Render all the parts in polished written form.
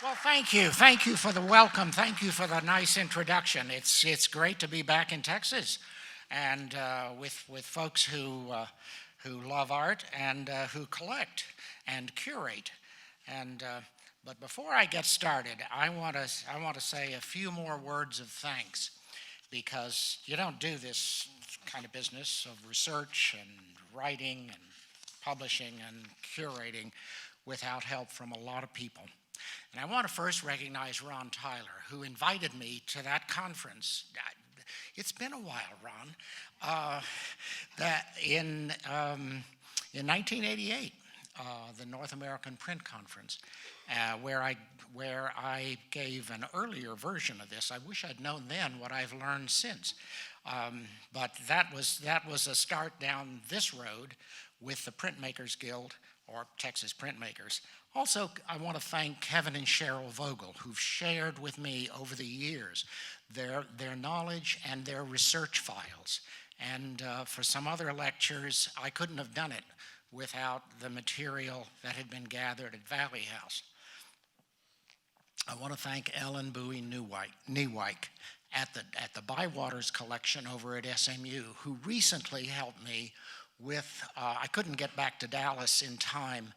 Well, thank you. Thank you for the welcome. Thank you for the nice introduction. It's great to be back in Texas, and with folks who love art and who collect and curate. And but before I get started, I want to say a few more words of thanks, because you don't do this kind of business of research and writing and publishing and curating without help from a lot of people. And I want to first recognize Ron Tyler, who invited me to that conference. It's been a while, Ron. That in 1988, the North American Print Conference, where I gave an earlier version of this. I wish I'd known then what I've learned since. But that was a start down this road with the Printmakers Guild, or Texas Printmakers. Also, I want to thank Kevin and Cheryl Vogel, who've shared with me over the years their knowledge and their research files. And for some other lectures, I couldn't have done it without the material that had been gathered at Valley House. I want to thank Ellen Bowie Newike at the Bywaters collection over at SMU, who recently helped me with, I couldn't get back to Dallas in time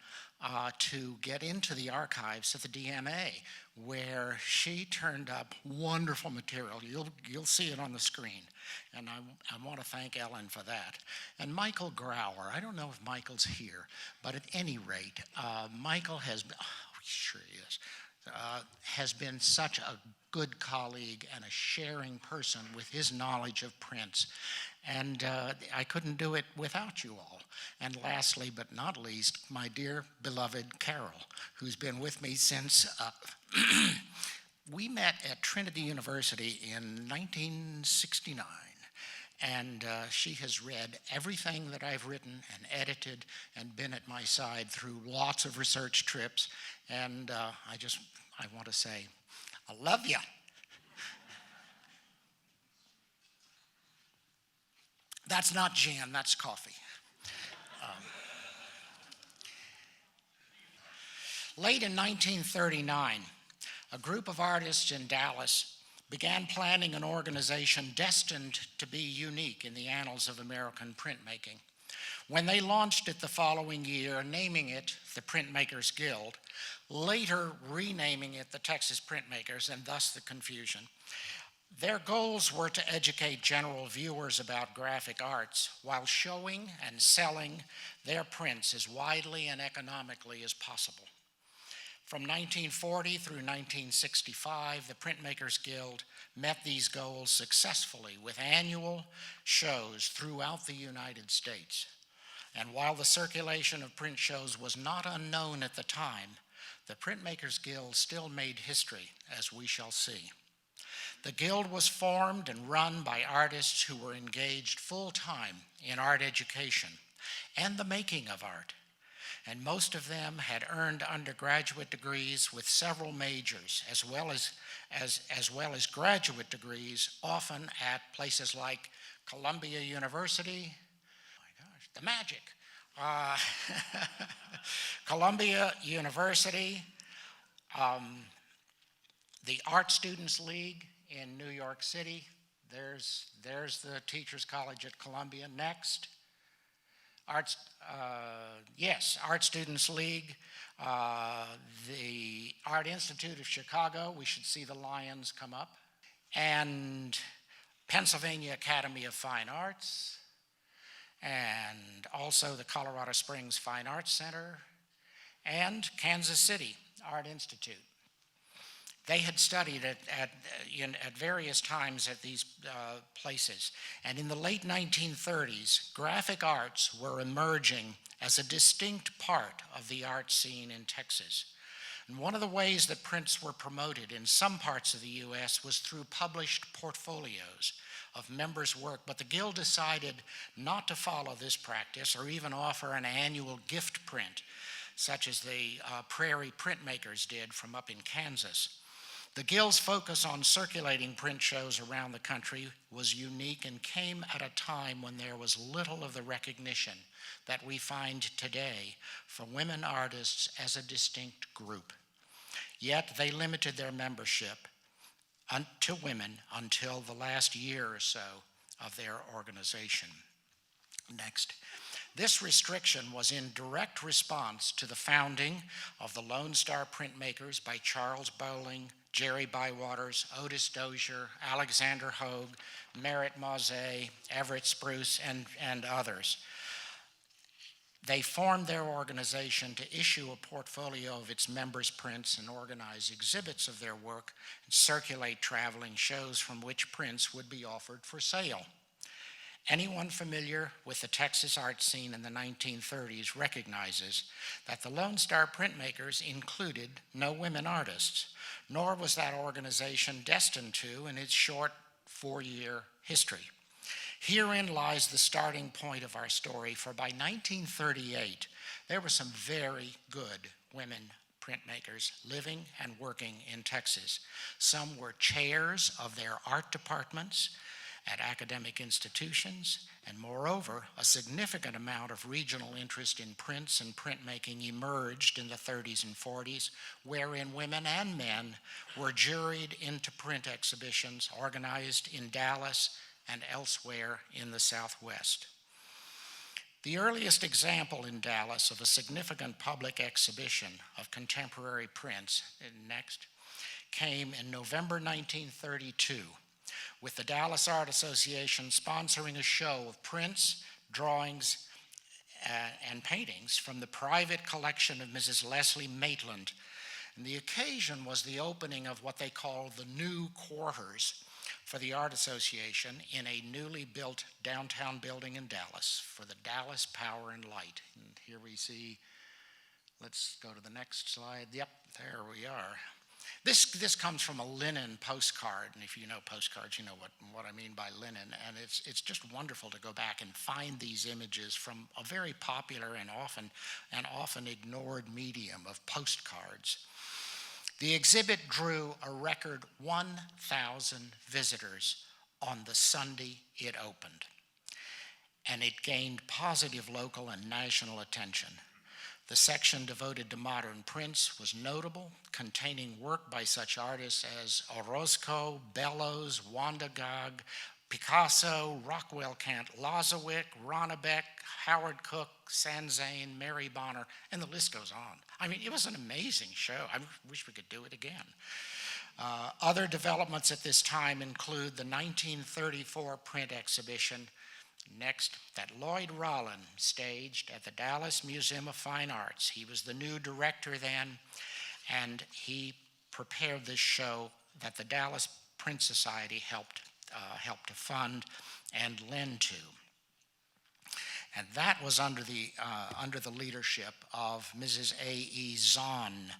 to get into the archives at the DMA, where she turned up wonderful material. You'll see it on the screen, and I want to thank Ellen for that. And Michael Grauer, I don't know if Michael's here, but at any rate, Michael has been, oh, sure he is, has been such a good colleague and a sharing person with his knowledge of prints. And I couldn't do it without you all. And lastly, but not least, my dear beloved Carol, who's been with me since we met at Trinity University in 1969. And she has read everything that I've written and edited and been at my side through lots of research trips. And I want to say, I love you. That's not jam, that's coffee. Late in 1939, a group of artists in Dallas began planning an organization destined to be unique in the annals of American printmaking. When they launched it the following year, naming it the Printmakers Guild, later renaming it the Texas Printmakers, and thus the confusion, their goals were to educate general viewers about graphic arts while showing and selling their prints as widely and economically as possible. From 1940 through 1965, the Printmakers Guild met these goals successfully with annual shows throughout the United States. And while the circulation of print shows was not unknown at the time, the Printmakers Guild still made history, as we shall see. The Guild was formed and run by artists who were engaged full-time in art education and the making of art. And most of them had earned undergraduate degrees with several majors, as well as graduate degrees, often at places like Columbia University, oh my gosh, the magic, Columbia University, the Art Students League in New York City. There's the Teachers College at Columbia. Next, Art Students League, the Art Institute of Chicago. We should see the Lions come up. And Pennsylvania Academy of Fine Arts, and also the Colorado Springs Fine Arts Center, and Kansas City Art Institute. They had studied at various times at these places. And in the late 1930s, graphic arts were emerging as a distinct part of the art scene in Texas. And one of the ways that prints were promoted in some parts of the U.S. was through published portfolios of members' work. But the Guild decided not to follow this practice or even offer an annual gift print, such as the Prairie Printmakers did from up in Kansas. The Guild's focus on circulating print shows around the country was unique and came at a time when there was little of the recognition that we find today for women artists as a distinct group. Yet they limited their membership to women until the last year or so of their organization. Next. This restriction was in direct response to the founding of the Lone Star Printmakers by Charles Bowling, Jerry Bywaters, Otis Dozier, Alexander Hogue, Merritt Mauzé, Everett Spruce, and others. They formed their organization to issue a portfolio of its members' prints and organize exhibits of their work and circulate traveling shows from which prints would be offered for sale. Anyone familiar with the Texas art scene in the 1930s recognizes that the Lone Star Printmakers included no women artists, nor was that organization destined to in its short 4-year history. Herein lies the starting point of our story, for by 1938, there were some very good women printmakers living and working in Texas. Some were chairs of their art departments at academic institutions, and moreover, a significant amount of regional interest in prints and printmaking emerged in the 30s and 40s, wherein women and men were juried into print exhibitions organized in Dallas and elsewhere in the Southwest. The earliest example in Dallas of a significant public exhibition of contemporary prints, next, came in November 1932, with the Dallas Art Association sponsoring a show of prints, drawings, and paintings from the private collection of Mrs. Leslie Maitland. And the occasion was the opening of what they called the new quarters for the Art Association in a newly built downtown building in Dallas for the Dallas Power and Light. And here we see, let's go to the next slide. Yep, there we are. This comes from a linen postcard, and if you know postcards, you know what I mean by linen, and it's just wonderful to go back and find these images from a very popular and often ignored medium of postcards. The exhibit drew a record 1,000 visitors on the Sunday it opened, and it gained positive local and national attention. The section devoted to modern prints was notable, containing work by such artists as Orozco, Bellows, Wanda Gog, Picasso, Rockwell Kent, Lozowick, Ronnebeck, Howard Cook, Sanzane, Mary Bonner, and the list goes on. I mean, it was an amazing show. I wish we could do it again. Other developments at this time include the 1934 print exhibition, next, that Lloyd Rollin staged at the Dallas Museum of Fine Arts. He was the new director then, and he prepared this show that the Dallas Print Society helped to fund and lend to. And that was under the leadership of Mrs. A.E. Zahn.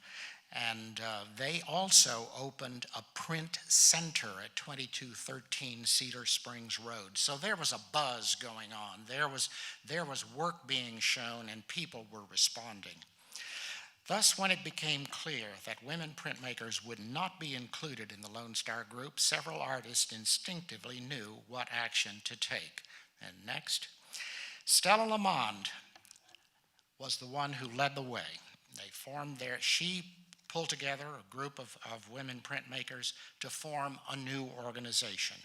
And they also opened a print center at 2213 Cedar Springs Road. So there was a buzz going on. There was work being shown, and people were responding. Thus, when it became clear that women printmakers would not be included in the Lone Star group, several artists instinctively knew what action to take. And next, Stella Lamonde was the one who led the way. She pulled together a group of women printmakers to form a new organization.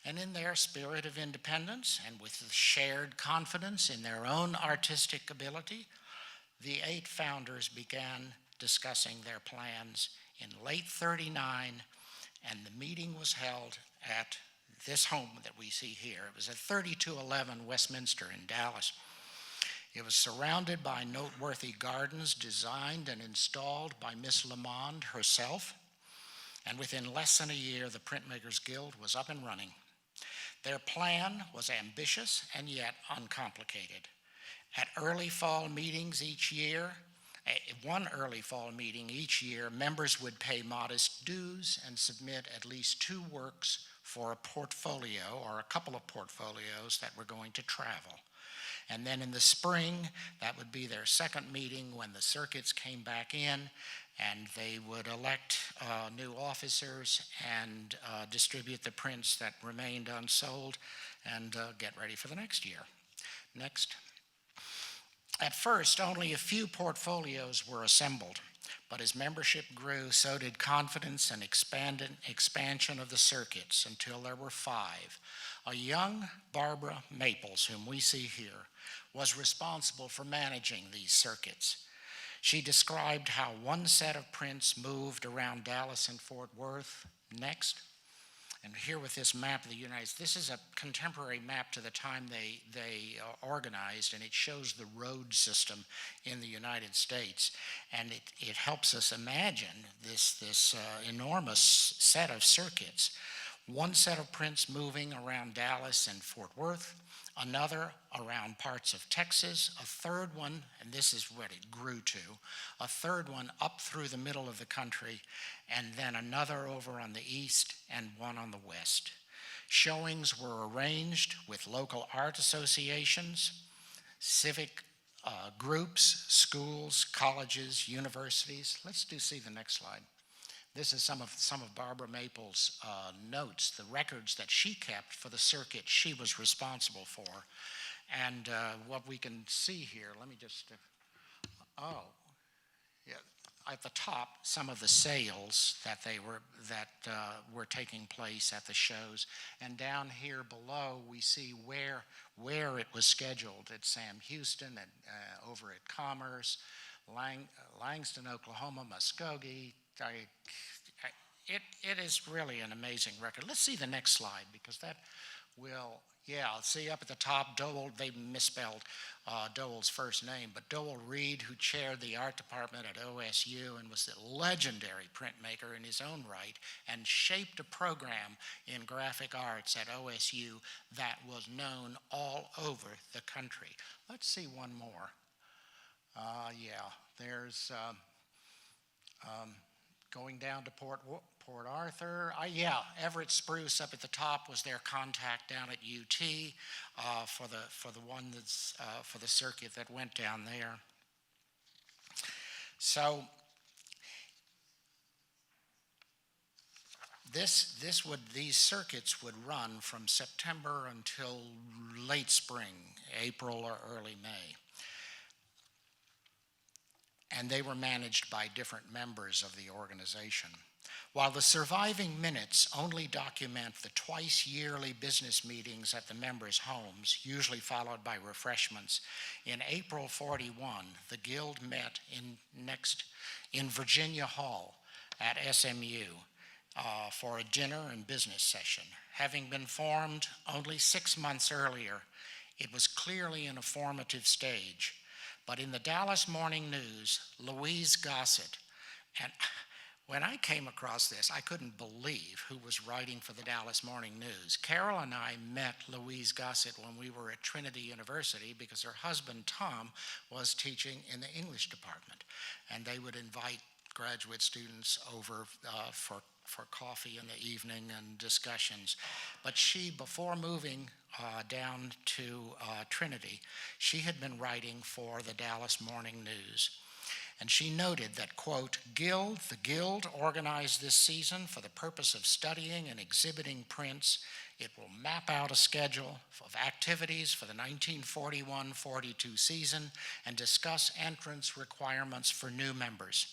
And in their spirit of independence and with shared confidence in their own artistic ability, the 8 founders began discussing their plans in late '39, and the meeting was held at this home that we see here. It was at 3211 Westminster in Dallas. It was surrounded by noteworthy gardens designed and installed by Miss Lamonde herself, and within less than a year, the Printmakers Guild was up and running. Their plan was ambitious and yet uncomplicated. At early fall meetings each year, one early fall meeting each year, members would pay modest dues and submit at least 2 works for a portfolio or a couple of portfolios that were going to travel. And then in the spring, that would be their second meeting when the circuits came back in, and they would elect new officers and distribute the prints that remained unsold and get ready for the next year. Next. At first, only a few portfolios were assembled. But as membership grew, so did confidence and expansion of the circuits until there were 5. A young Barbara Maples, whom we see here, was responsible for managing these circuits. She described how one set of prints moved around Dallas and Fort Worth. Next. And here with this map of the United States, this is a contemporary map to the time they organized, and it shows the road system in the United States. And it helps us imagine this enormous set of circuits. One set of prints moving around Dallas and Fort Worth, another around parts of Texas, a third one, and this is what it grew to, a third one up through the middle of the country, and then another over on the east and one on the west. Showings were arranged with local art associations, civic groups, schools, colleges, universities. Let's see the next slide. This is some of Barbara Maples' notes, the records that she kept for the circuit she was responsible for. And what we can see here, let me just, at the top, some of the sales that were taking place at the shows. And down here below, we see where it was scheduled at Sam Houston, and over at Commerce, Langston, Oklahoma, Muskogee. It is really an amazing record. Let's see the next slide, because that will, see up at the top, Doyle, they misspelled Doyle's first name, but Doyle Reed, who chaired the art department at OSU and was a legendary printmaker in his own right, and shaped a program in graphic arts at OSU that was known all over the country. Let's see one more. There's going down to Port Arthur. Everett Spruce up at the top was their contact down at UT for the one that's for the circuit that went down there. So these circuits would run from September until late spring, April or early May. And they were managed by different members of the organization. While the surviving minutes only document the twice-yearly business meetings at the members' homes, usually followed by refreshments, in April 41, the Guild met in Virginia Hall at SMU for a dinner and business session. Having been formed only 6 months earlier, it was clearly in a formative stage. But in the Dallas Morning News, Louise Gossett, and when I came across this, I couldn't believe who was writing for the Dallas Morning News. Carol and I met Louise Gossett when we were at Trinity University because her husband, Tom, was teaching in the English department. And they would invite graduate students over for coffee in the evening and discussions. But she, before moving down to Trinity, she had been writing for the Dallas Morning News. And she noted that, quote, the Guild organized this season for the purpose of studying and exhibiting prints. It will map out a schedule of activities for the 1941-42 season and discuss entrance requirements for new members.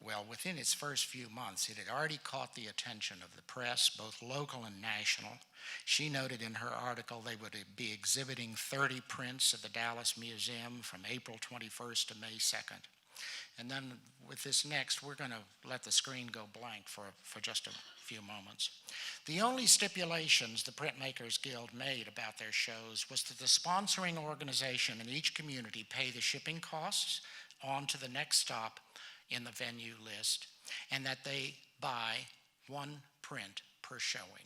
Well, within its first few months, it had already caught the attention of the press, both local and national. She noted in her article they would be exhibiting 30 prints at the Dallas Museum from April 21st to May 2nd. And then with this next, we're going to let the screen go blank for just a few moments. The only stipulations the Printmakers Guild made about their shows was that the sponsoring organization in each community pay the shipping costs on to the next stop in the venue list, and that they buy 1 print per showing.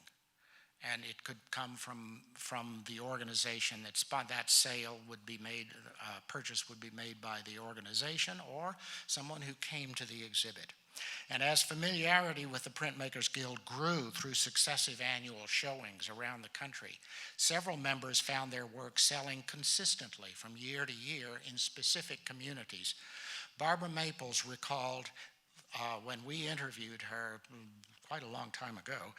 And it could come from the organization that sale would be made, purchase would be made by the organization or someone who came to the exhibit. And as familiarity with the Printmakers Guild grew through successive annual showings around the country, several members found their work selling consistently from year to year in specific communities. Barbara Maples recalled when we interviewed her quite a long time ago,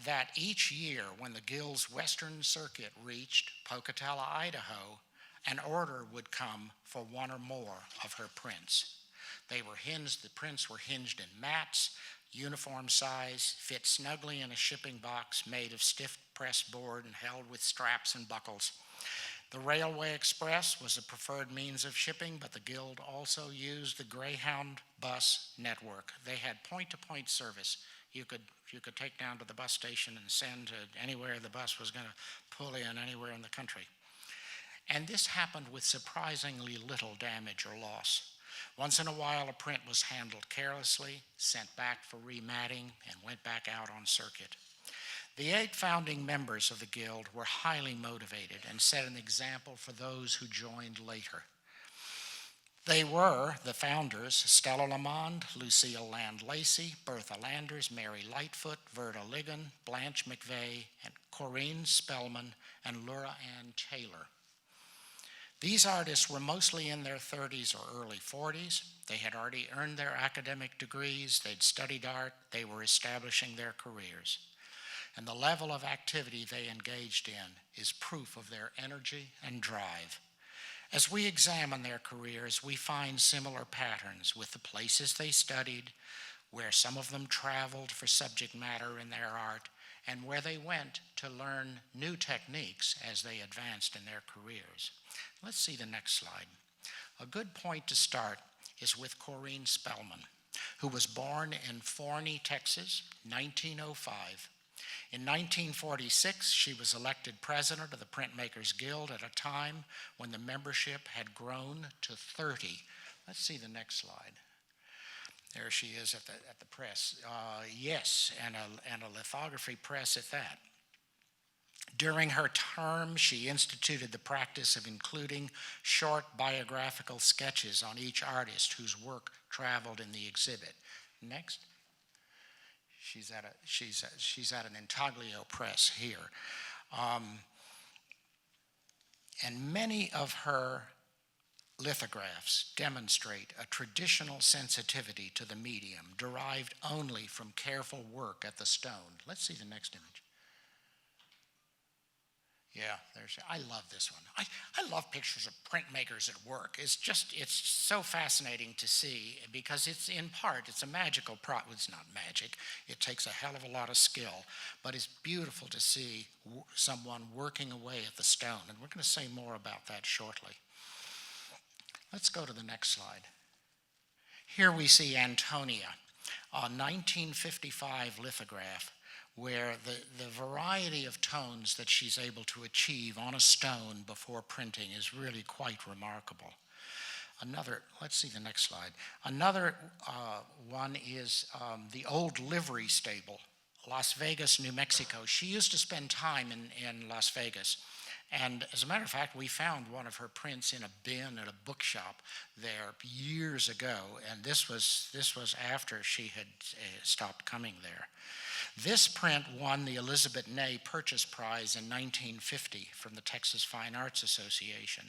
that each year when the Guild's Western Circuit reached Pocatello, Idaho, an order would come for 1 or more of her prints. They were hinged, the prints were hinged in mats, uniform size, fit snugly in a shipping box made of stiff pressed board and held with straps and buckles. The Railway Express was a preferred means of shipping, but the Guild also used the Greyhound bus network. They had point-to-point service. You could take down to the bus station and send to anywhere the bus was going to pull in, anywhere in the country. And this happened with surprisingly little damage or loss. Once in a while, a print was handled carelessly, sent back for rematting, and went back out on circuit. The 8 founding members of the Guild were highly motivated and set an example for those who joined later. They were the founders: Stella Lamonde, Lucille Lacey, Bertha Landers, Mary Lightfoot, Verda Ligon, Blanche Mcveigh, and Corinne Spellman, and Laura Ann Taylor. These artists were mostly in their 30s or early 40s. They had already earned their academic degrees, they'd studied art, they were establishing their careers. And the level of activity they engaged in is proof of their energy and drive. As we examine their careers, we find similar patterns with the places they studied, where some of them traveled for subject matter in their art, and where they went to learn new techniques as they advanced in their careers. Let's see the next slide. A good point to start is with Corinne Spellman, who was born in Forney, Texas, 1905. In 1946, she was elected president of the Printmakers Guild at a time when the membership had grown to 30. Let's see the next slide. There she is at the press. Yes, and a lithography press at that. During her term, she instituted the practice of including short biographical sketches on each artist whose work traveled in the exhibit. Next. She's at an intaglio press here. And many of her lithographs demonstrate a traditional sensitivity to the medium derived only from careful work at the stone. Let's see the next image. Yeah, I love this one. I love pictures of printmakers at work. It's so fascinating to see because it's a magical process. It's not magic. It takes a hell of a lot of skill, but it's beautiful to see someone working away at the stone, and we're going to say more about that shortly. Let's go to the next slide. Here we see Antonia, a 1955 lithograph where the variety of tones that she's able to achieve on a stone before printing is really quite remarkable. Let's see the next slide. Another one is the old livery stable, Las Vegas, New Mexico. She used to spend time in Las Vegas. And as a matter of fact, we found one of her prints in a bin at a bookshop there years ago, and this was after she had stopped coming there. This print won the Elizabeth Ney Purchase Prize in 1950 from the Texas Fine Arts Association.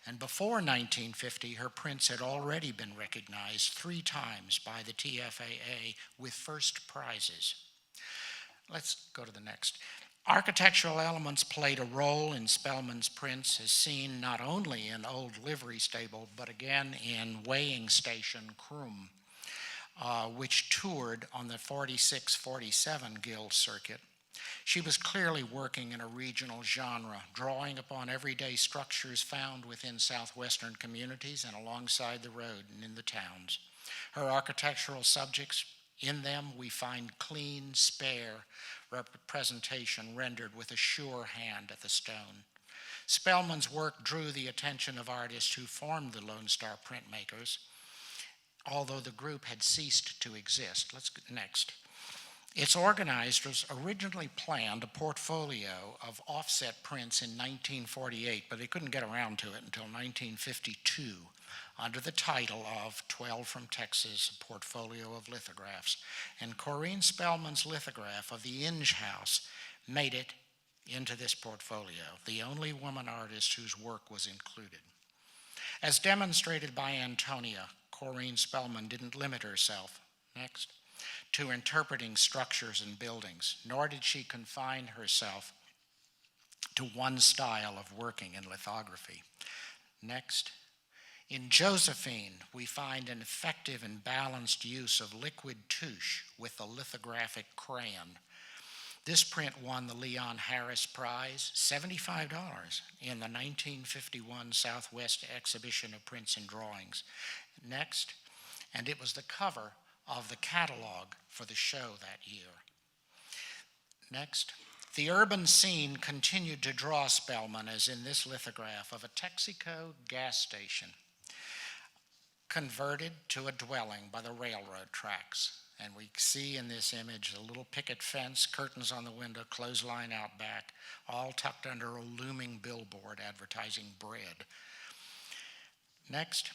And before 1950, her prints had already been recognized 3 times by the TFAA with first prizes. Let's go to the next. Architectural elements played a role in Spellman's prints, as seen not only in Old Livery Stable, but again in Weighing Station, Croom, which toured on the 46-47 Guild circuit. She was clearly working in a regional genre, drawing upon everyday structures found within southwestern communities and alongside the road and in the towns. Her architectural subjects, in them we find clean, spare representation rendered with a sure hand at the stone. Spellman's work drew the attention of artists who formed the Lone Star Printmakers, although the group had ceased to exist. Let's go next. Its organizers originally planned a portfolio of offset prints in 1948, but they couldn't get around to it until 1952 under the title of 12 from Texas, a portfolio of lithographs. And Corinne Spellman's lithograph of the Inge House made it into this portfolio, the only woman artist whose work was included. As demonstrated by Antonia, Corinne Spellman didn't limit herself, next, to interpreting structures and buildings, nor did she confine herself to one style of working in lithography. Next, In Josephine, we find an effective and balanced use of liquid touche with the lithographic crayon. This print won the Leon Harris Prize, $75, in the 1951 Southwest Exhibition of Prints and Drawings. Next, and it was the cover of the catalog for the show that year. Next, the urban scene continued to draw Spellman, as in this lithograph of a Texaco gas station, converted to a dwelling by the railroad tracks. And we see in this image a little picket fence, curtains on the window, clothesline out back, all tucked under a looming billboard advertising bread. Next,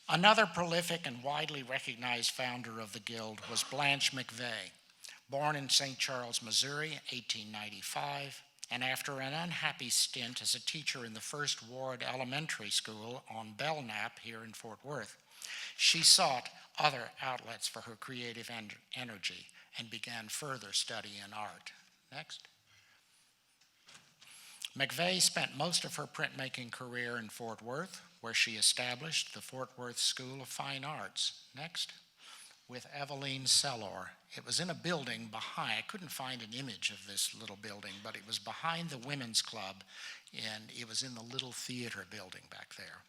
another prolific and widely recognized founder of the Guild was Blanche Mcveigh. Born in St. Charles, Missouri, 1895, and after an unhappy stint as a teacher in the First Ward Elementary School on Belknap here in Fort Worth, she sought other outlets for her creative energy and began further study in art. Next. Mcveigh spent most of her printmaking career in Fort Worth, where she established the Fort Worth School of Fine Arts. Next. With Eveline Sellor. It was in a building behind, I couldn't find an image of this little building, but it was behind the Women's Club, and it was in the little theater building back there.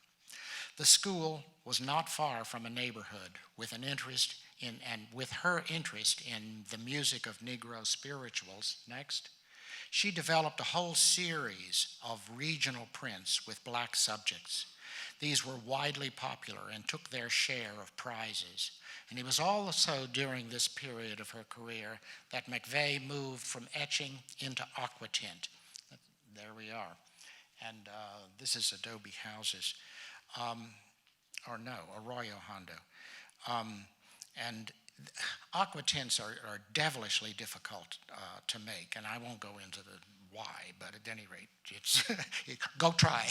The school was not far from a neighborhood with an interest in, and with her interest in the music of Negro spirituals. Next, she developed a whole series of regional prints with black subjects. These were widely popular and took their share of prizes. And it was also during this period of her career that Mcveigh moved from etching into aquatint. There we are. And this is adobe houses. Arroyo Hondo. And aquatints are devilishly difficult to make, and I won't go into the why, but at any rate, it's go try.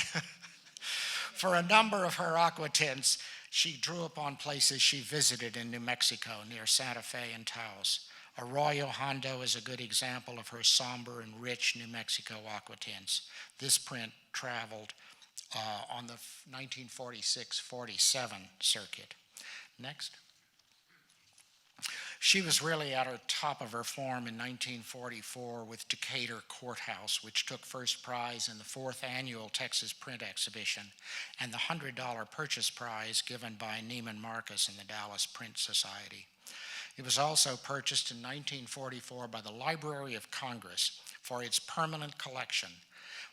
For a number of her aquatints, she drew upon places she visited in New Mexico near Santa Fe and Taos. Arroyo Hondo is a good example of her somber and rich New Mexico aquatints. This print traveled on the 1946-47 circuit. Next. She was really at her top of her form in 1944 with Decatur Courthouse, which took first prize in the 4th annual Texas Print Exhibition and the $100 purchase prize given by Neiman Marcus and the Dallas Print Society. It was also purchased in 1944 by the Library of Congress for its permanent collection,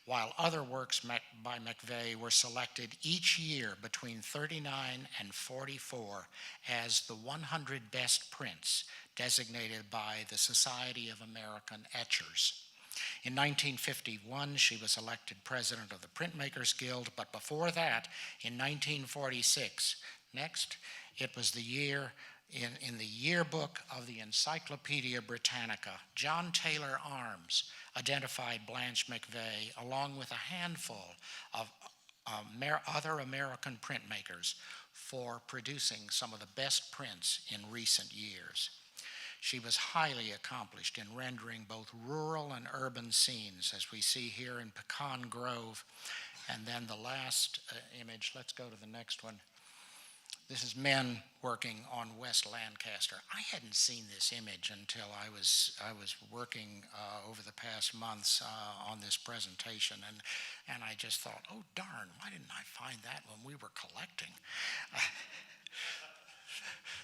while other works by Mcveigh were selected each year between 39 and 44 as the 100 best prints designated by the Society of American Etchers. In 1951, she was elected president of the Printmakers Guild, but before that, in 1946, next, it was the year in the yearbook of the Encyclopedia Britannica, John Taylor Arms identified Blanche Mcveigh along with a handful of other American printmakers for producing some of the best prints in recent years. She was highly accomplished in rendering both rural and urban scenes, as we see here in Pecan Grove. And then the last image, let's go to the next one. This is men working on West Lancaster. I hadn't seen this image until I was working over the past months on this presentation, and I just thought, oh darn, why didn't I find that when we were collecting?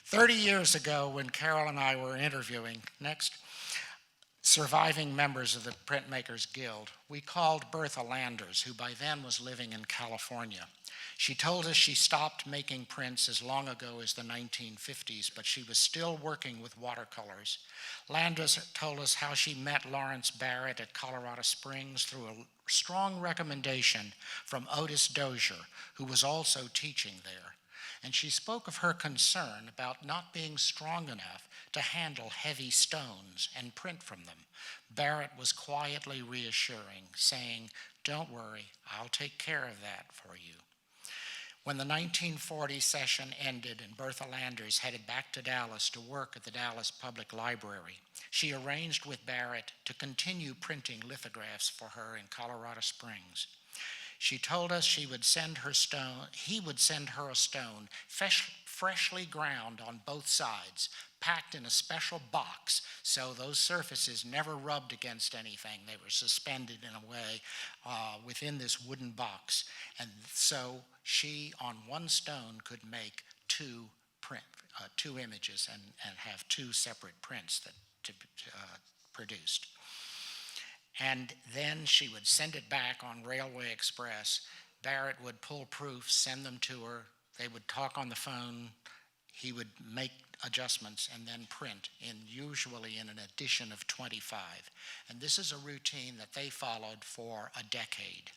30 years ago, when Carol and I were interviewing, next, surviving members of the Printmakers Guild, we called Bertha Landers, who by then was living in California. She told us she stopped making prints as long ago as the 1950s, but she was still working with watercolors. Landers told us how she met Lawrence Barrett at Colorado Springs through a strong recommendation from Otis Dozier, who was also teaching there. And she spoke of her concern about not being strong enough to handle heavy stones and print from them. Barrett was quietly reassuring, saying, "Don't worry, I'll take care of that for you." When the 1940 session ended and Bertha Landers headed back to Dallas to work at the Dallas Public Library, she arranged with Barrett to continue printing lithographs for her in Colorado Springs. She told us he would send her a stone freshly ground on both sides, packed in a special box so those surfaces never rubbed against anything. They were suspended in a way within this wooden box. And so she, on one stone, could make two images and have two separate prints that produced. And then she would send it back on Railway Express. Barrett would pull proofs, send them to her. They would talk on the phone. He would make adjustments and then print, usually in an edition of 25. And this is a routine that they followed for a decade.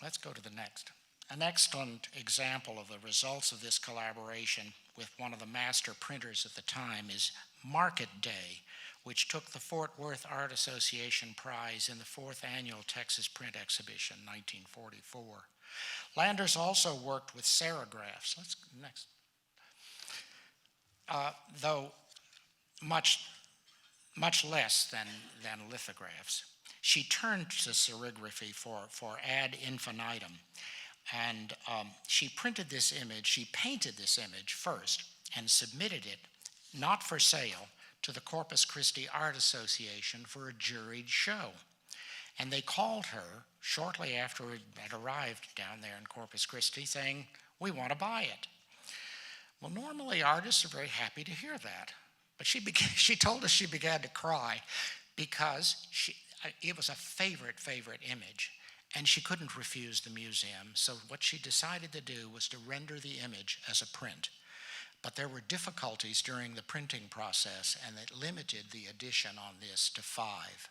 Let's go to the next. An excellent example of the results of this collaboration with one of the master printers at the time is Market Day, which took the Fort Worth Art Association Prize in the 4th Annual Texas Print Exhibition, 1944. Landers also worked with serigraphs. Let's next. Though much less than lithographs. She turned to serigraphy for ad infinitum, and she painted this image first and submitted it, not for sale, to the Corpus Christi Art Association for a juried show. And they called her shortly after it had arrived down there in Corpus Christi saying, "We want to buy it." Well, normally artists are very happy to hear that, but she told us she began to cry because it was a favorite image, and she couldn't refuse the museum. So what she decided to do was to render the image as a print. But there were difficulties during the printing process, and it limited the edition on this to 5.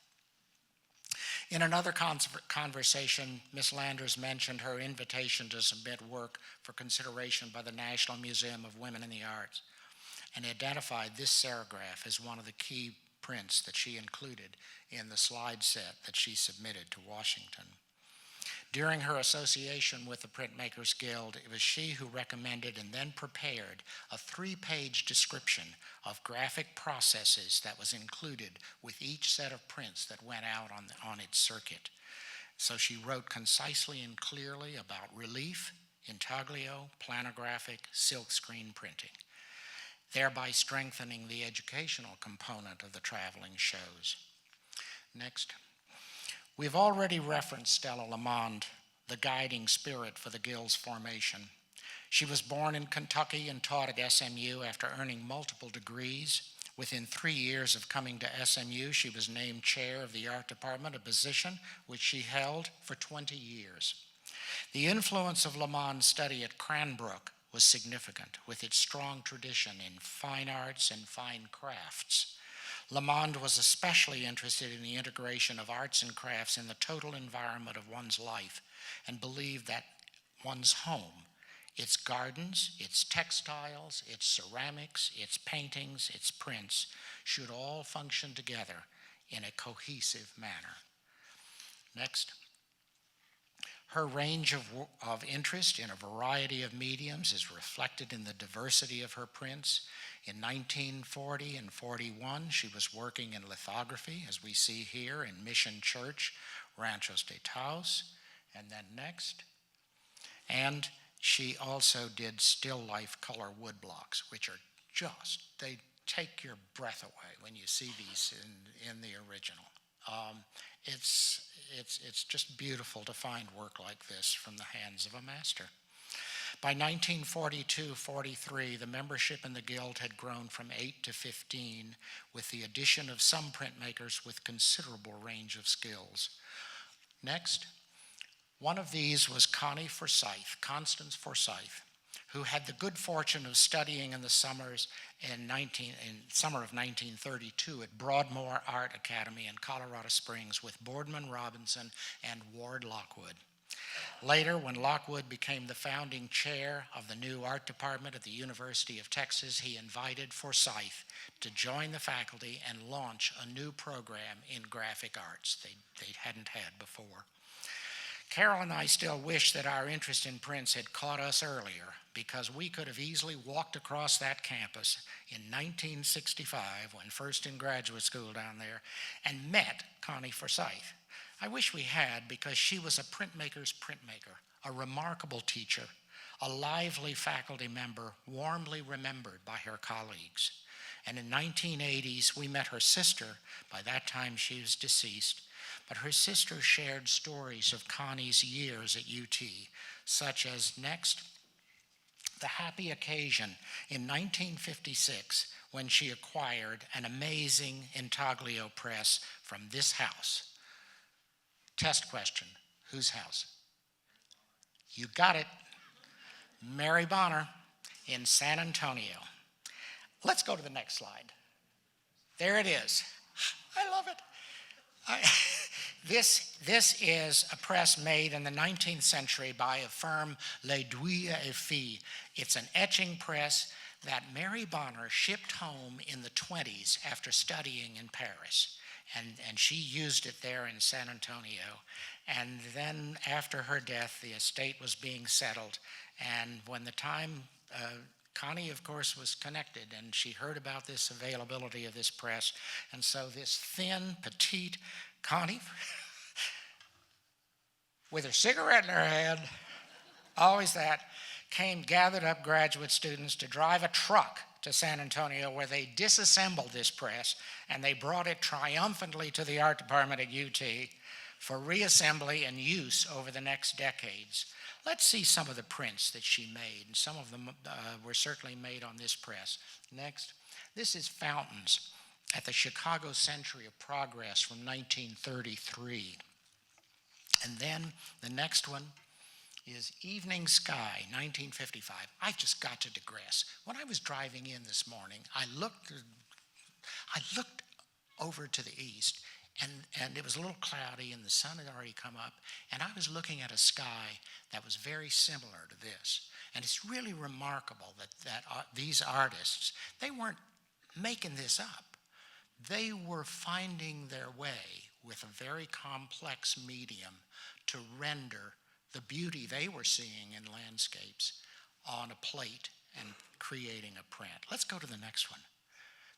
In another conversation, Ms. Landers mentioned her invitation to submit work for consideration by the National Museum of Women in the Arts, and identified this serigraph as one of the key prints that she included in the slide set that she submitted to Washington. During her association with the Printmakers Guild, it was she who recommended and then prepared a 3-page description of graphic processes that was included with each set of prints that went out on its circuit. So she wrote concisely and clearly about relief, intaglio, planographic, silkscreen printing, thereby strengthening the educational component of the traveling shows. Next. We've already referenced Stella Lamonde, the guiding spirit for the Guild's formation. She was born in Kentucky and taught at SMU after earning multiple degrees. Within 3 years of coming to SMU, she was named chair of the art department, a position which she held for 20 years. The influence of Lamonde's study at Cranbrook was significant, with its strong tradition in fine arts and fine crafts. Lamonde was especially interested in the integration of arts and crafts in the total environment of one's life, and believed that one's home, its gardens, its textiles, its ceramics, its paintings, its prints, should all function together in a cohesive manner. Next. Her range of interest in a variety of mediums is reflected in the diversity of her prints. In 1940 and 41, she was working in lithography, as we see here in Mission Church, Ranchos de Taos, and then next. And she also did still life color woodblocks, which are they take your breath away when you see these in the original. It's just beautiful to find work like this from the hands of a master. By 1942-43, the membership in the Guild had grown from 8 to 15, with the addition of some printmakers with considerable range of skills. Next, one of these was Constance Forsyth, who had the good fortune of studying in the summer of 1932 at Broadmoor Art Academy in Colorado Springs with Boardman Robinson and Ward Lockwood. Later, when Lockwood became the founding chair of the new art department at the University of Texas, he invited Forsyth to join the faculty and launch a new program in graphic arts they hadn't had before. Carol and I still wish that our interest in prints had caught us earlier, because we could have easily walked across that campus in 1965, when first in graduate school down there, and met Connie Forsyth. I wish we had, because she was a printmaker's printmaker, a remarkable teacher, a lively faculty member, warmly remembered by her colleagues. And in 1980s, we met her sister. By that time, she was deceased. But her sister shared stories of Connie's years at UT, such as next, the happy occasion in 1956 when she acquired an amazing intaglio press from this house. Test question, whose house? You got it. Mary Bonner in San Antonio. Let's go to the next slide. There it is. I love it. This is a press made in the 19th century by a firm, Les Douilles et Filles. It's an etching press that Mary Bonner shipped home in the 20s after studying in Paris. And she used it there in San Antonio. And then after her death, the estate was being settled. And when the time, Connie, of course, was connected, and she heard about this availability of this press. And so this thin, petite Connie, with her cigarette in her hand, always that, gathered up graduate students to drive a truck to San Antonio, where they disassembled this press and they brought it triumphantly to the art department at UT for reassembly and use over the next decades. Let's see some of the prints that she made, and some of them were certainly made on this press. Next, this is Fountains at the Chicago Century of Progress from 1933. And then the next one is Evening Sky, 1955. I've just got to digress. When I was driving in this morning, I looked over to the east, and it was a little cloudy, and the sun had already come up, and I was looking at a sky that was very similar to this. And it's really remarkable that these artists, they weren't making this up. They were finding their way with a very complex medium to render the beauty they were seeing in landscapes on a plate and creating a print. Let's go to the next one.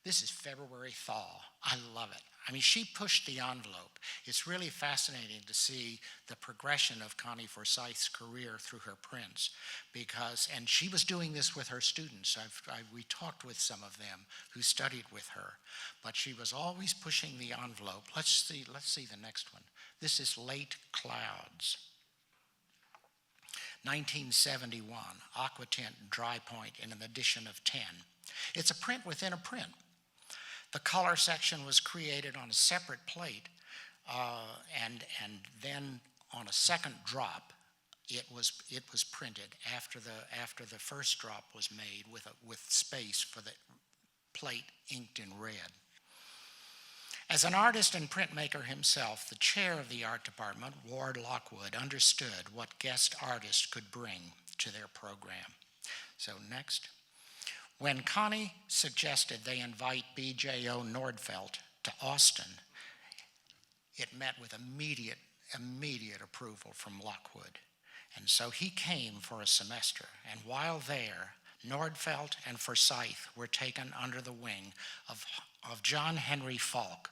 This is February Thaw. I love it. I mean, she pushed the envelope. It's really fascinating to see the progression of Connie Forsyth's career through her prints, and she was doing this with her students. We talked with some of them who studied with her, but she was always pushing the envelope. Let's see the next one. This is Late Clouds. 1971, Aquatint Dry Point in an edition of 10. It's a print within a print. The color section was created on a separate plate, and then on a second drop, it was printed after the first drop was made with space for the plate inked in red. As an artist and printmaker himself, the chair of the art department, Ward Lockwood, understood what guest artists could bring to their program. So next. When Connie suggested they invite B.J.O. Nordfeldt to Austin, it met with immediate approval from Lockwood. And so he came for a semester, and while there, Nordfeldt and Forsyth were taken under the wing of John Henry Falk,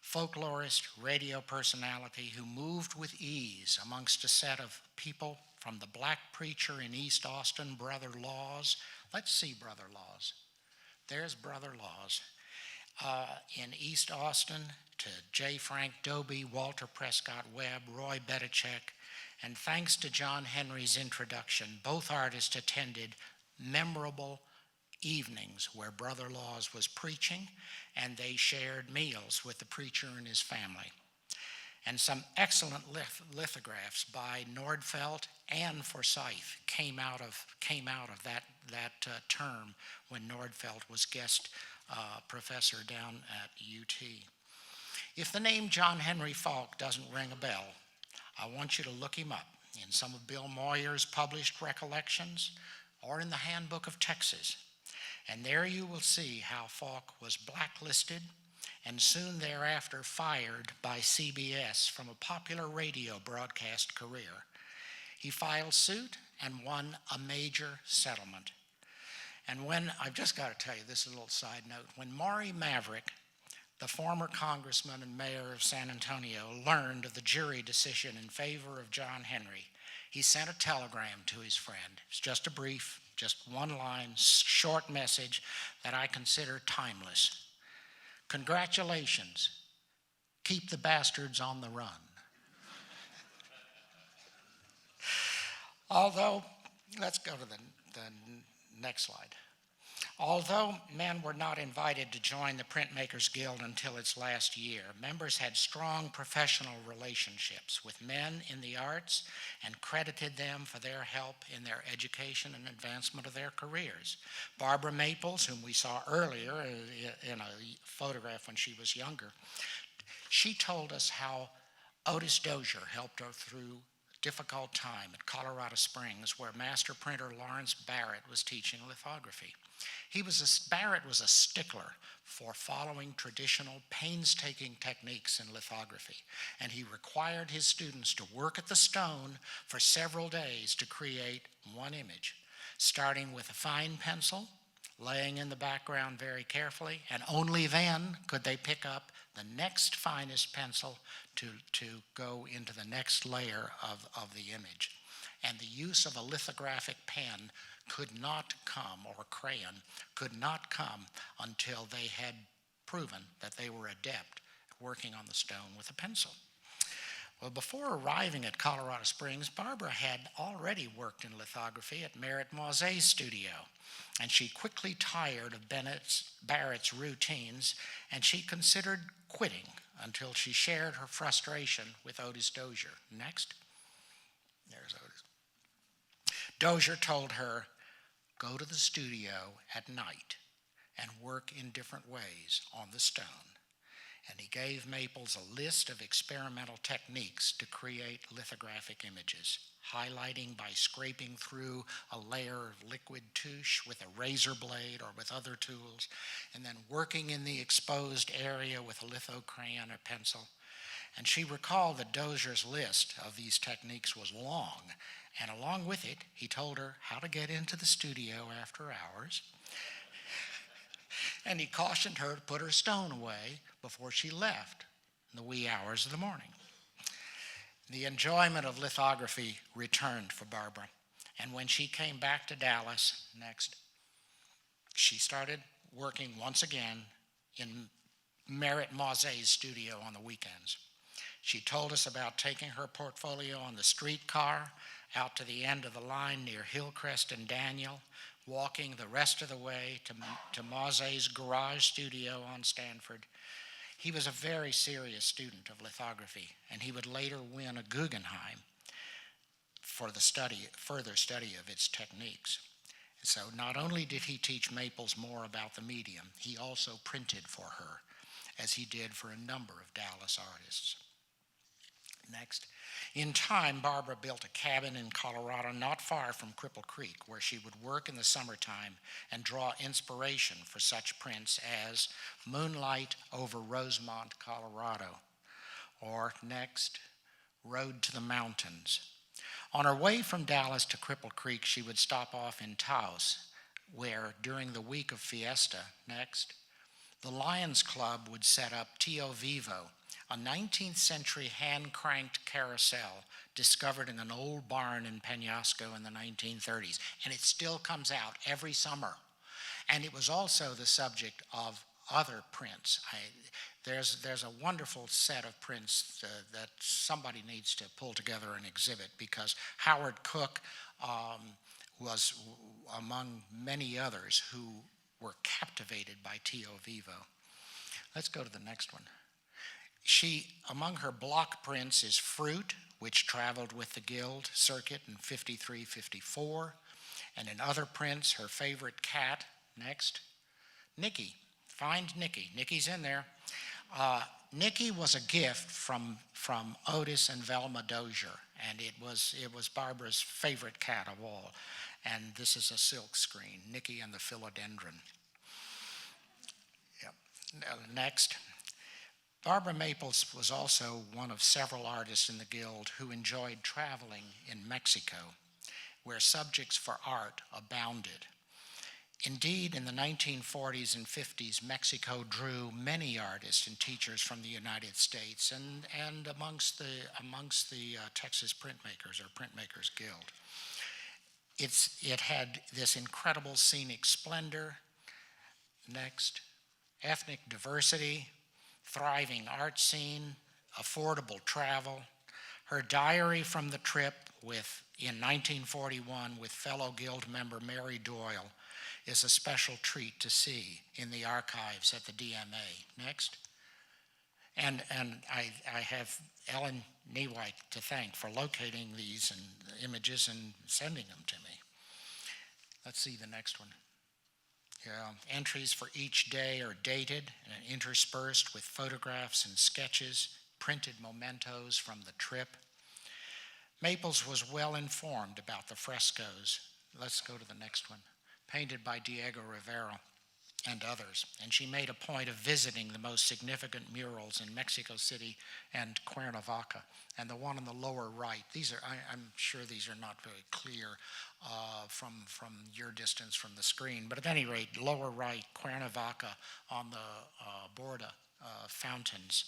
folklorist, radio personality who moved with ease amongst a set of people from the black preacher in East Austin, Brother Laws. Let's see Brother Laws. There's Brother Laws. In East Austin, to J. Frank Dobie, Walter Prescott Webb, Roy Bedicek, and thanks to John Henry's introduction, both artists attended memorable evenings where Brother Laws was preaching, and they shared meals with the preacher and his family. And some excellent lithographs by Nordfeldt and Forsyth came out of that term when Nordfeldt was guest professor down at UT. If the name John Henry Falk doesn't ring a bell, I want you to look him up in some of Bill Moyer's published recollections or in the Handbook of Texas. And there you will see how Falk was blacklisted and soon thereafter fired by CBS from a popular radio broadcast career. He filed suit and won a major settlement. And I've just got to tell you, this is a little side note, when Maury Maverick the former congressman and mayor of San Antonio learned of the jury decision in favor of John Henry, he sent a telegram to his friend. It's just a brief, just one line, short message that I consider timeless. Congratulations. Keep the bastards on the run. Although, let's go to the next slide. Although men were not invited to join the Printmakers Guild until its last year, members had strong professional relationships with men in the arts and credited them for their help in their education and advancement of their careers. Barbara Maples, whom we saw earlier in a photograph when she was younger, she told us how Otis Dozier helped her through difficult time at Colorado Springs, where master printer Lawrence Barrett was teaching lithography. Barrett was a stickler for following traditional, painstaking techniques in lithography, and he required his students to work at the stone for several days to create one image, starting with a fine pencil, laying in the background very carefully, and only then could they pick up the next finest pencil to go into the next layer of the image. And the use of a lithographic pen could not come, or crayon, could not come until they had proven that they were adept at working on the stone with a pencil. Well, before arriving at Colorado Springs, Barbara had already worked in lithography at Merritt Mauzet's studio, and she quickly tired of Barrett's routines, and she considered quitting until she shared her frustration with Otis Dozier. Next. There's Otis. Dozier told her, go to the studio at night and work in different ways on the stone. And he gave Maples a list of experimental techniques to create lithographic images, highlighting by scraping through a layer of liquid touche with a razor blade or with other tools, and then working in the exposed area with a litho crayon or pencil. And she recalled that Dozier's list of these techniques was long, and along with it, he told her how to get into the studio after hours. And he cautioned her to put her stone away before she left in the wee hours of the morning. The enjoyment of lithography returned for Barbara, and when she came back to Dallas next, she started working once again in Merritt Mauzet's studio on the weekends. She told us about taking her portfolio on the streetcar out to the end of the line near Hillcrest and Daniel, walking the rest of the way to Mauzet's garage studio on Stanford. He was a very serious student of lithography, and he would later win a Guggenheim for the further study of its techniques. So not only did he teach Maples more about the medium, he also printed for her, as he did for a number of Dallas artists. Next. In time, Barbara built a cabin in Colorado not far from Cripple Creek, where she would work in the summertime and draw inspiration for such prints as Moonlight over Rosemont, Colorado, or next, Road to the Mountains. On her way from Dallas to Cripple Creek, she would stop off in Taos, where during the week of Fiesta, next, the Lions Club would set up Tio Vivo, a 19th century hand-cranked carousel discovered in an old barn in Penasco in the 1930s. And it still comes out every summer. And it was also the subject of other prints. There's a wonderful set of prints that somebody needs to pull together and exhibit, because Howard Cook was among many others who were captivated by Tio Vivo. Let's go to the next one. Among her block prints is Fruit, which traveled with the Guild circuit in 53, 54. And in other prints, her favorite cat, next, Nikki. Find Nikki. Nikki's in there. Nikki was a gift from Otis and Velma Dozier, and it was Barbara's favorite cat of all. And this is a silk screen, Nikki and the Philodendron. Yep. Next. Barbara Maples was also one of several artists in the Guild who enjoyed traveling in Mexico, where subjects for art abounded. Indeed, in the 1940s and 50s, Mexico drew many artists and teachers from the United States and amongst the Texas Printmakers or Printmakers Guild. It had this incredible scenic splendor. Next, ethnic diversity, thriving art scene, affordable travel. Her diary from the trip in 1941 with fellow Guild member Mary Doyle is a special treat to see in the archives at the DMA. Next. And I have Ellen Newhite to thank for locating these images and sending them to me. Let's see the next one. Yeah, entries for each day are dated and interspersed with photographs and sketches, printed mementos from the trip. Maples was well informed about the frescoes. Let's go to the next one. Painted by Diego Rivera and others, and she made a point of visiting the most significant murals in Mexico City and Cuernavaca. And the one on the lower right, I'm sure these are not very clear from your distance from the screen, but at any rate, lower right, Cuernavaca on the Borda fountains.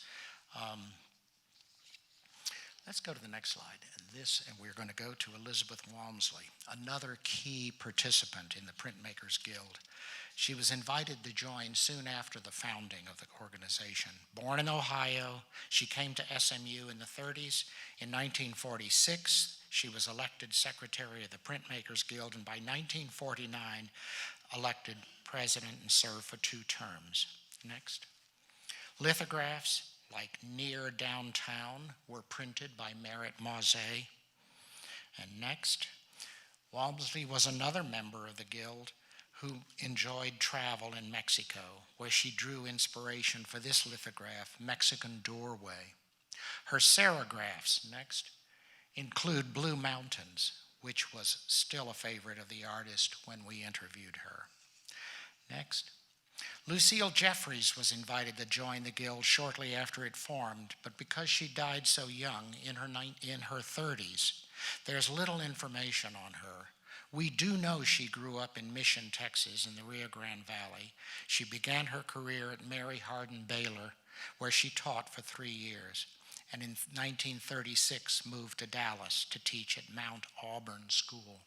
Let's go to the next slide. And we're going to go to Elizabeth Walmsley, another key participant in the Printmakers Guild. She was invited to join soon after the founding of the organization. Born in Ohio, she came to SMU in the 30s. In 1946, she was elected secretary of the Printmakers Guild, and by 1949, elected president and served for 2 terms. Next. Lithographs like Near Downtown were printed by Merritt Mauzé. And next, Walmsley was another member of the Guild who enjoyed travel in Mexico, where she drew inspiration for this lithograph, Mexican Doorway. Her serigraphs, next, include Blue Mountains, which was still a favorite of the artist when we interviewed her. Next. Lucille Jeffries was invited to join the Guild shortly after it formed, but because she died so young, in her 30s, there's little information on her. We do know she grew up in Mission, Texas, in the Rio Grande Valley. She began her career at Mary Hardin Baylor, where she taught for 3 years, and in 1936 moved to Dallas to teach at Mount Auburn School.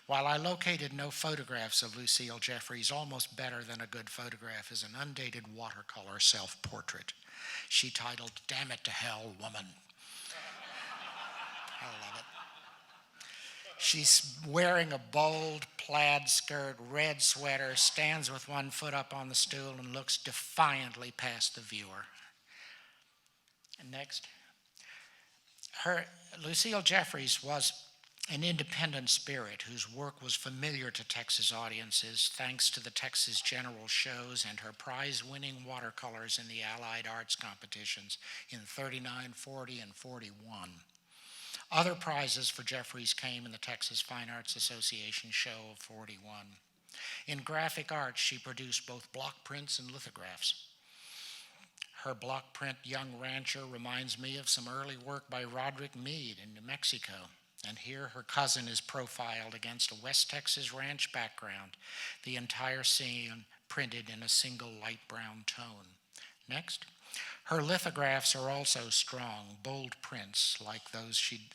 While I located no photographs of Lucille Jeffries, almost better than a good photograph is an undated watercolor self-portrait she titled, "Damn It to Hell, Woman." I love it. She's wearing a bold plaid skirt, red sweater, stands with one foot up on the stool, and looks defiantly past the viewer. And next. Lucille Jeffries was an independent spirit whose work was familiar to Texas audiences thanks to the Texas General Shows and her prize-winning watercolors in the Allied Arts competitions in 39, 40, and 41. Other prizes for Jeffries came in the Texas Fine Arts Association show of 41. In graphic arts, she produced both block prints and lithographs. Her block print Young Rancher reminds me of some early work by Roderick Meade in New Mexico. And here her cousin is profiled against a West Texas ranch background, the entire scene printed in a single light brown tone. Next. Her lithographs are also strong, bold prints like those she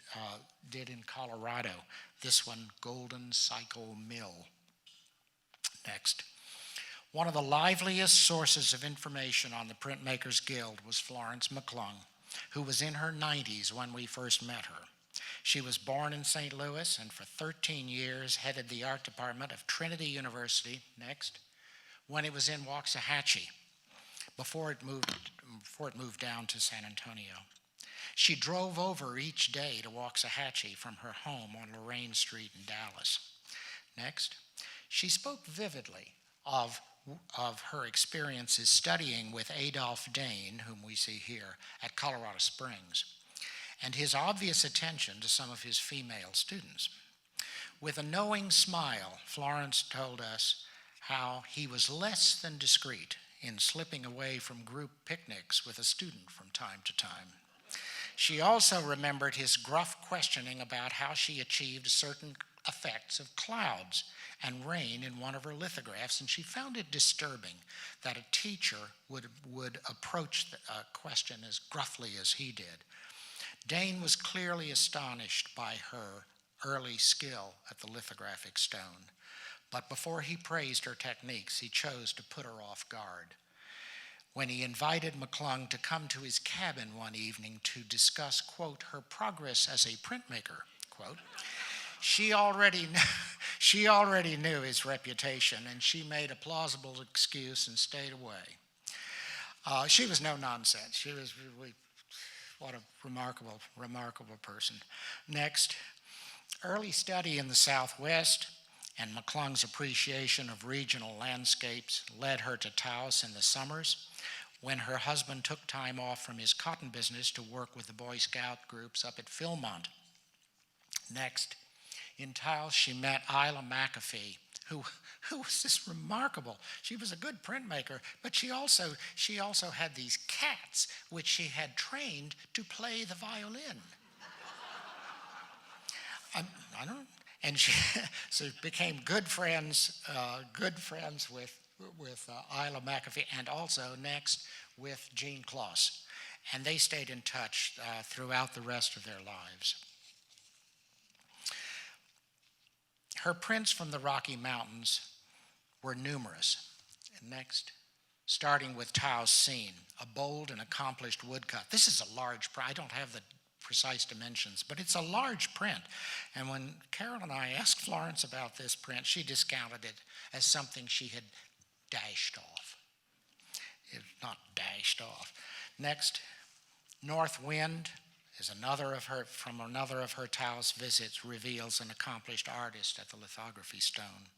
did in Colorado. This one, Golden Cycle Mill. Next. One of the liveliest sources of information on the Printmakers Guild was Florence Mcclung, who was in her 90s when we first met her. She was born in St. Louis and for 13 years headed the art department of Trinity University, next, when it was in Waxahachie, before it moved down to San Antonio. She drove over each day to Waxahachie from her home on Lorraine Street in Dallas. Next, she spoke vividly of her experiences studying with Adolph Dane, whom we see here, at Colorado Springs, and his obvious attention to some of his female students. With a knowing smile, Florence told us how he was less than discreet in slipping away from group picnics with a student from time to time. She also remembered his gruff questioning about how she achieved certain effects of clouds and rain in one of her lithographs, and she found it disturbing that a teacher would approach a question as gruffly as he did. Dane was clearly astonished by her early skill at the lithographic stone, but before he praised her techniques, he chose to put her off guard. When he invited Mcclung to come to his cabin one evening to discuss, quote, her progress as a printmaker, quote, she already knew his reputation, and she made a plausible excuse and stayed away. She was no nonsense. She was really, what a remarkable person. Next, early study in the Southwest and Mcclung's appreciation of regional landscapes led her to Taos in the summers, when her husband took time off from his cotton business to work with the Boy Scout groups up at Philmont. Next, in Taos, she met Isla McAfee, who was this remarkable. She was a good printmaker, but she also had these cats which she had trained to play the violin. I don't know. And she so became good friends with Isla McAfee, and also next with Jean Kloss. And they stayed in touch throughout the rest of their lives. Her prints from the Rocky Mountains were numerous. And next, starting with Taos scene, a bold and accomplished woodcut. This is a large print. I don't have the precise dimensions, but it's a large print. And when Carol and I asked Florence about this print, she discounted it as something she had dashed off. It's not dashed off. Next, North Wind is another of her Taos visits, reveals an accomplished artist at the lithography stone.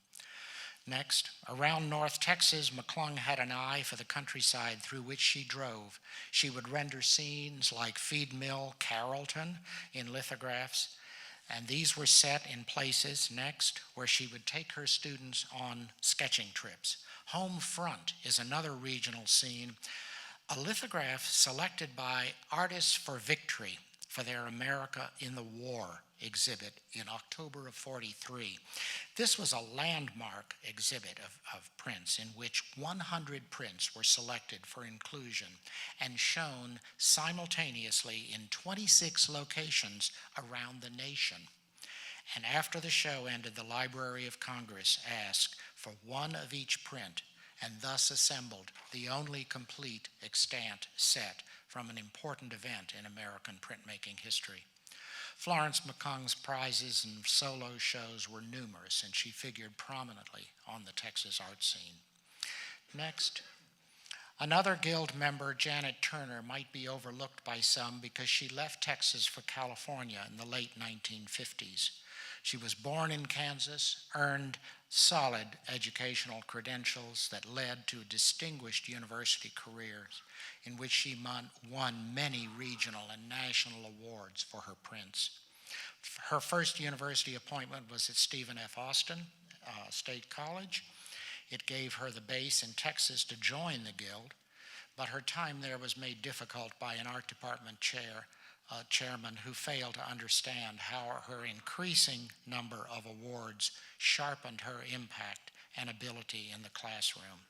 Next, around North Texas, Mcclung had an eye for the countryside through which she drove. She would render scenes like Feed Mill Carrollton in lithographs, and these were set in places, next, where she would take her students on sketching trips. Home Front is another regional scene, a lithograph selected by Artists for Victory for their America in the War exhibit in October of '43. This was a landmark exhibit of prints in which 100 prints were selected for inclusion and shown simultaneously in 26 locations around the nation. And after the show ended, the Library of Congress asked for one of each print and thus assembled the only complete extant set from an important event in American printmaking history. Florence McClung's prizes and solo shows were numerous, and she figured prominently on the Texas art scene. Next, another Guild member, Janet Turner, might be overlooked by some because she left Texas for California in the late 1950s. She was born in Kansas, earned solid educational credentials that led to distinguished university careers in which she won many regional and national awards for her prints. Her first university appointment was at Stephen F. Austin State College. It gave her the base in Texas to join the Guild, but her time there was made difficult by an art department chairman who failed to understand how her increasing number of awards sharpened her impact and ability in the classroom.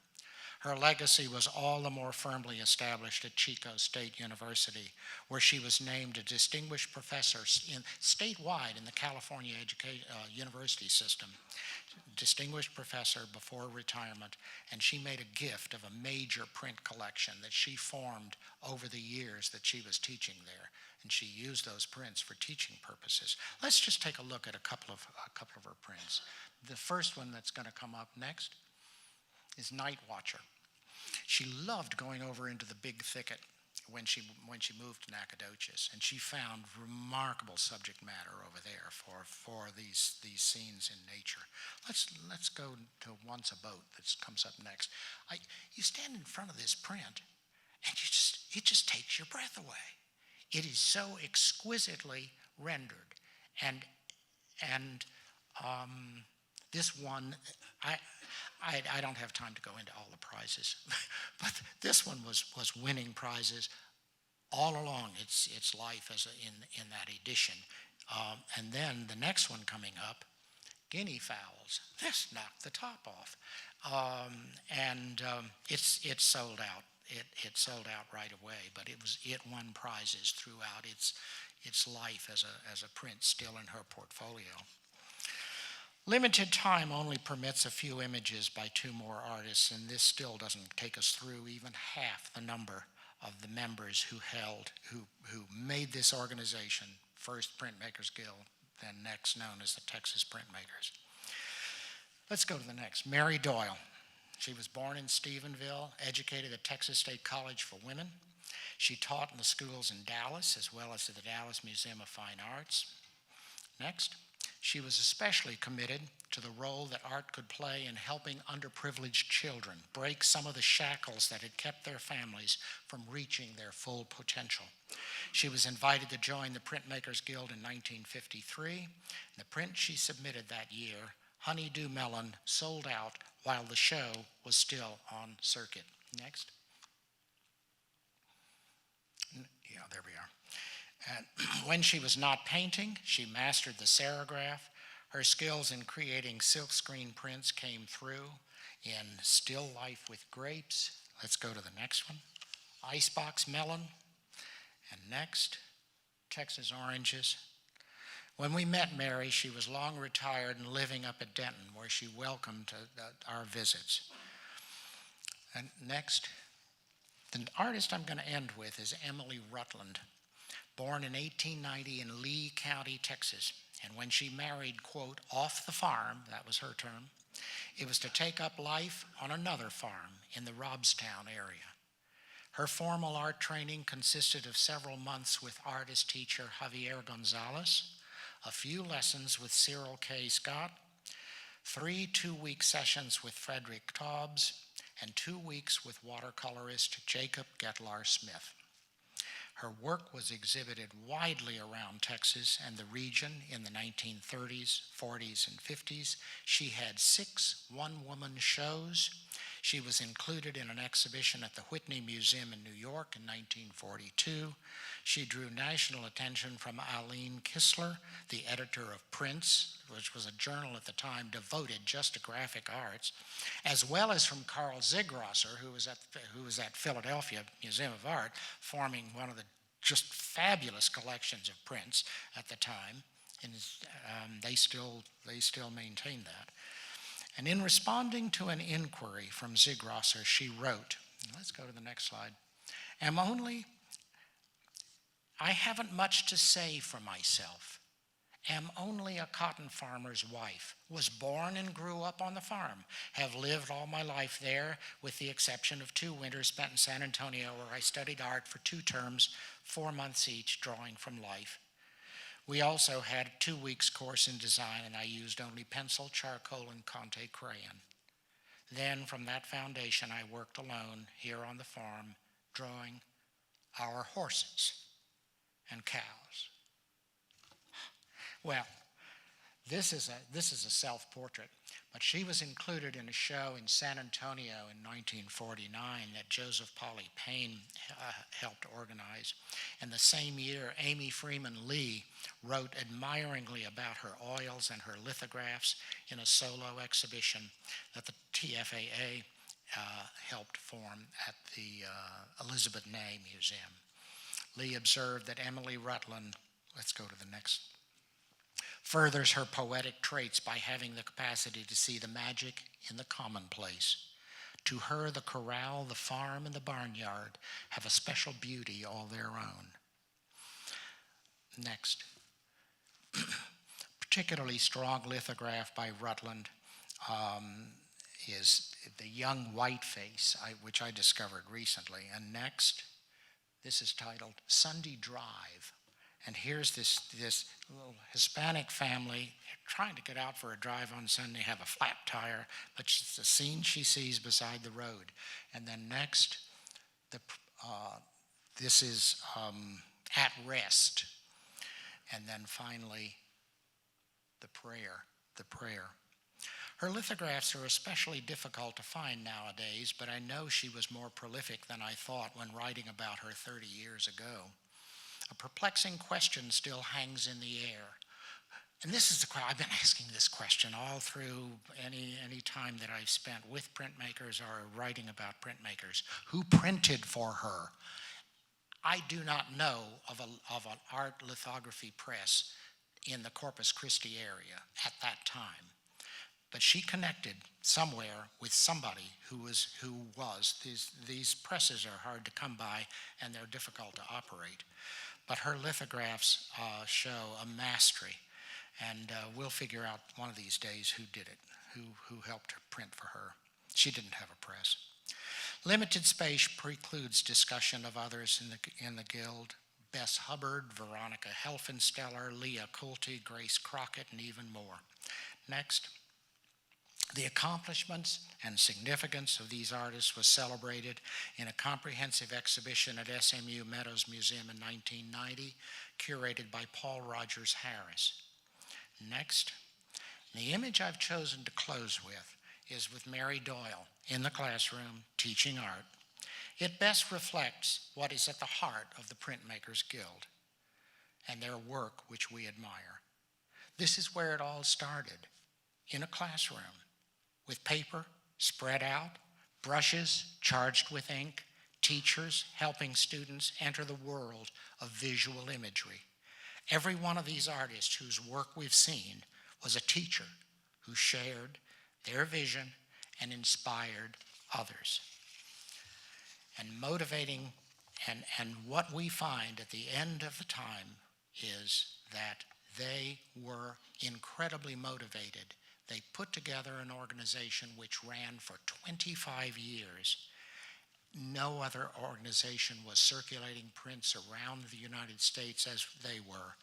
Her legacy was all the more firmly established at Chico State University, where she was named a distinguished professor statewide in the California university system. Distinguished professor before retirement, and she made a gift of a major print collection that she formed over the years that she was teaching there, and she used those prints for teaching purposes. Let's just take a look at a couple of her prints. The first one that's going to come up next is Night Watcher. She loved going over into the big thicket when she moved to Nacogdoches, and she found remarkable subject matter over there for these scenes in nature. Let's go to Once a Boat that comes up next. You stand in front of this print, and it just takes your breath away. It is so exquisitely rendered, and this one, I don't have time to go into all the prizes, but this one was winning prizes all along its life in that edition. And then the next one coming up Guinea Fowls. This knocked the top off. It's sold out. It sold out right away, but it won prizes throughout its life as a print still in her portfolio. Limited time only permits a few images by two more artists, and this still doesn't take us through even half the number of the members who made this organization, first Printmakers Guild, then next known as the Texas Printmakers. Let's go to the next. Mary Doyle. She was born in Stephenville, educated at Texas State College for Women. She taught in the schools in Dallas as well as at the Dallas Museum of Fine Arts. Next. She was especially committed to the role that art could play in helping underprivileged children break some of the shackles that had kept their families from reaching their full potential. She was invited to join the Printmakers Guild in 1953. The print she submitted that year, Honeydew Melon, sold out while the show was still on circuit. Next. Yeah, there we are. And when she was not painting, she mastered the serograph. Her skills in creating silkscreen prints came through in Still Life with Grapes. Let's go to the next one. Icebox Melon. And next, Texas Oranges. When we met Mary, she was long retired and living up at Denton, where she welcomed our visits. And next, the artist I'm going to end with is Emily Rutland. Born in 1890 in Lee County, Texas, and when she married, quote, off the farm, that was her term, it was to take up life on another farm in the Robstown area. Her formal art training consisted of several months with artist teacher Javier Gonzalez, a few lessons with Cyril K. Scott, 3 two-week sessions with Frederick Taubes, and 2 weeks with watercolorist Jacob Getlar Smith. Her work was exhibited widely around Texas and the region in the 1930s, 40s, and 50s. She had 6 one-woman shows. She was included in an exhibition at the Whitney Museum in New York in 1942. She drew national attention from Aline Kistler, the editor of Prints, which was a journal at the time devoted just to graphic arts, as well as from Carl Zigrosser, who was at Philadelphia Museum of Art, forming one of the just fabulous collections of prints at the time, and they still maintain that. And in responding to an inquiry from Zigrosser, she wrote, let's go to the next slide, I haven't much to say for myself. Am only a cotton farmer's wife, was born and grew up on the farm, have lived all my life there with the exception of 2 winters spent in San Antonio where I studied art for 2 terms, 4 months each, drawing from life. We also had a 2 weeks course in design and I used only pencil, charcoal, and Conte crayon. Then from that foundation I worked alone here on the farm, drawing our horses and cows. Well, this is a self-portrait, but she was included in a show in San Antonio in 1949 that Joseph Polly Payne helped organize. And the same year, Amy Freeman Lee wrote admiringly about her oils and her lithographs in a solo exhibition that the TFAA helped form at the Elizabeth Ney Museum. Lee observed that Emily Rutland, let's go to the next, furthers her poetic traits by having the capacity to see the magic in the commonplace. To her, the corral, the farm, and the barnyard have a special beauty all their own. Next. Particularly strong lithograph by Rutland is The Young Whiteface, which I discovered recently. And next, this is titled Sunday Drive. And here's this little Hispanic family trying to get out for a drive on Sunday, have a flat tire, but it's the scene she sees beside the road. And then next, this is At Rest. And then finally, the prayer. Her lithographs are especially difficult to find nowadays, but I know she was more prolific than I thought when writing about her 30 years ago. A perplexing question still hangs in the air. And this is the question, I've been asking this question all through any time that I've spent with printmakers or writing about printmakers. Who printed for her? I do not know of an art lithography press in the Corpus Christi area at that time. But she connected somewhere with somebody who was. These presses are hard to come by and they're difficult to operate. But her lithographs show a mastery. And we'll figure out one of these days who did it, who helped her print for her. She didn't have a press. Limited space precludes discussion of others in the Guild. Bess Hubbard, Veronica Helfensteller, Leah Coulty, Grace Crockett, and even more. Next. The accomplishments and significance of these artists was celebrated in a comprehensive exhibition at SMU Meadows Museum in 1990, curated by Paul Rogers Harris. Next, the image I've chosen to close with is with Mary Doyle in the classroom teaching art. It best reflects what is at the heart of the Printmakers Guild and their work which we admire. This is where it all started, in a classroom, with paper spread out, brushes charged with ink, teachers helping students enter the world of visual imagery. Every one of these artists whose work we've seen was a teacher who shared their vision and inspired others. And motivating, and what we find at the end of the time is that they were incredibly motivated. They put together an organization which ran for 25 years. No other organization was circulating prints around the United States as they were,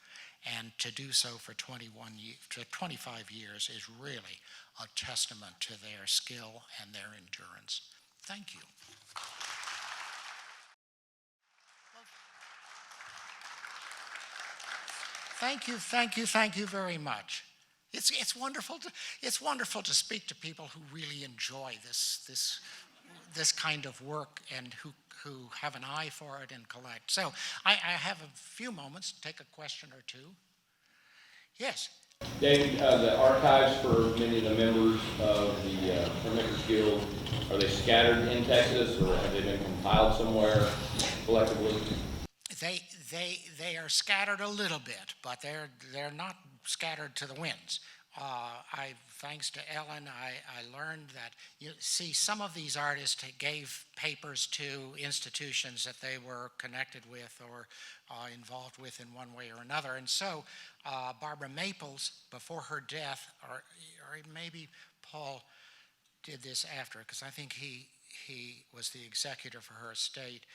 and to do so for 25 years is really a testament to their skill and their endurance. Thank you. Thank you very much. It's wonderful to speak to people who really enjoy this kind of work and who have an eye for it and collect. So I have a few moments to take a question or two. Yes. David, the archives for many of the members of the Printmakers Guild, are they scattered in Texas, or have they been compiled somewhere collectively? They are scattered a little bit, but they're not scattered to the winds. Thanks to Ellen, I learned that, you see, some of these artists gave papers to institutions that they were connected with or involved with in one way or another. And so Barbara Maples, before her death, or maybe Paul did this after, because I think he was the executor for her estate.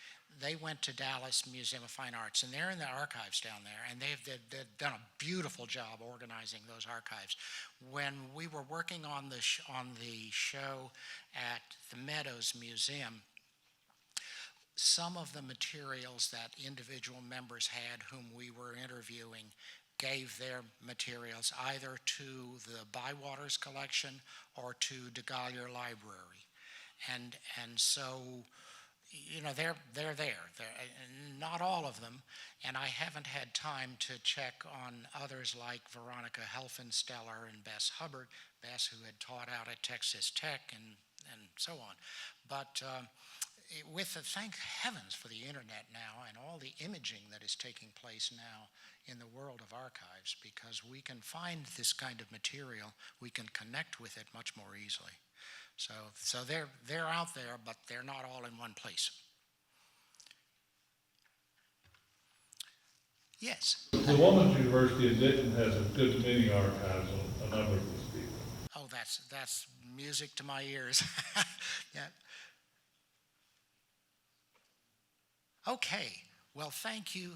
They went to Dallas Museum of Fine Arts, and they're in the archives down there, and they've done a beautiful job organizing those archives. When we were working on the show at the Meadows Museum, some of the materials that individual members had whom we were interviewing gave their materials either to the Bywaters collection or to DeGolyer Library. And so, you know, they're there. Not all of them, and I haven't had time to check on others like Veronica Helfensteller and Bess Hubbard, Bess, who had taught out at Texas Tech and so on. But thank heavens for the internet now and all the imaging that is taking place now in the world of archives, because we can find this kind of material, we can connect with it much more easily. So they're out there, but they're not all in one place. Yes? The Women's University in Denton has a good many archives on a number of these people. Oh, that's music to my ears. Yeah. Okay. Well, thank you.